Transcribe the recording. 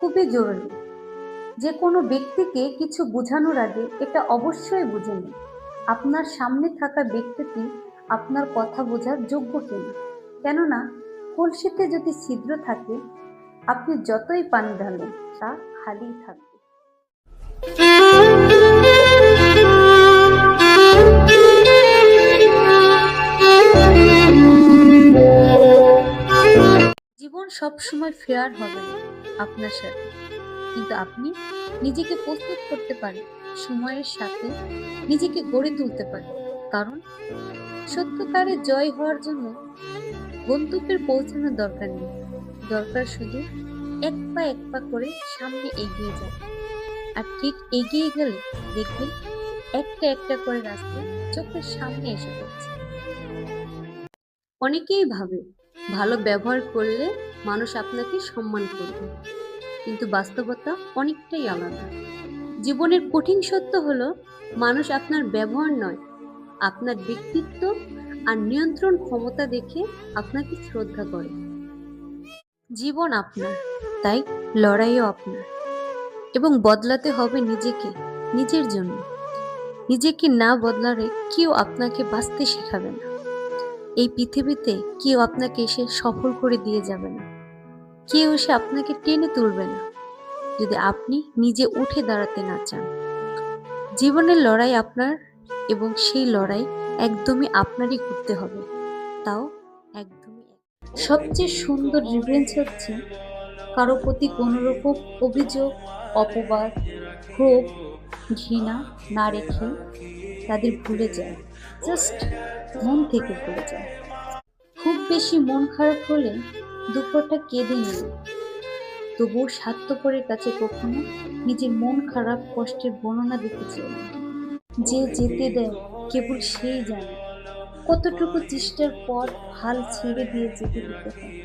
খুবই জরুরি। যে কোনো ব্যক্তিকে কিছু বোঝানোর আগে এটা অবশ্যই বুঝে নিন আপনার সামনে থাকা ব্যক্তিটি আপনার কথা বোঝার যোগ্য কিনা। কেননা কলসিতে যদি ছিদ্র থাকে, আপনি যতই পানি ঢালেন তা খালিই থাকবে। জীবন সবসময় ফেয়ার হবে না আপনার সাথে, কিন্তু আপনি নিজেকে প্রস্তুত করতে পারেন, সময়ের সাথে নিজেকে গড়ে তুলতে পারেন। কারণ সত্যকারে জয় হওয়ার জন্য গন্তব্যে পৌঁছানোর দরকার নেই, দরকার শুধু এক পা করে সামনে এগিয়ে যাও। আর ঠিক এগিয়ে গেলে দেখবেন একটা একটা করে রাস্তা চোখের সামনে এসে পড়ছে। অনেকেই ভাবে ভালো ব্যবহার করলে মানুষ আপনাকে সম্মান করবে, কিন্তু বাস্তবতা অনেকটাই আলাদা। জীবনের কঠিন সত্য হলো মানুষ আপনার ব্যবহার নয়, আপনার ব্যক্তিত্ব আর নিয়ন্ত্রণ ক্ষমতা দেখে আপনাকে শ্রদ্ধা করে। জীবন আপনার, তাই লড়াইও আপনার, এবং বদলাতে হবে নিজেকে, নিজের জন্য। নিজেকে না বদলালে কেউ আপনাকে বাঁচতে শেখাবে না। এই পৃথিবীতে কেউ আপনাকে এসে সফল করে দিয়ে যাবে না, কেউ এসে আপনাকে টেনে তুলবে না যদি আপনি নিজে উঠে দাঁড়াতে না চান। জীবনের লড়াই আপনার, এবং সেই লড়াই একদমই আপনারই করতে হবে, তাও একদমই। সবচেয়ে সুন্দর রিভেঞ্জ হচ্ছে কারো প্রতি কোনো রকম অভিযোগ, অপবাদ, ক্ষোভ, ঘৃণা না রেখে তাদের ভুলে যায়, জাস্ট মন থেকে ভুলে যায়। খুব বেশি মন খারাপ হলে দুপুরটা কেঁদে নিল, তবুও স্বার্থপরের কাছে কখনো নিজের মন খারাপ কষ্টের বর্ণনা দিতে চেয়ে না। যে যেতে দেয় কেবল সেই জানে কতটুকু চেষ্টার পর হাল ছেড়ে দিয়ে যেতে দিতে হয়।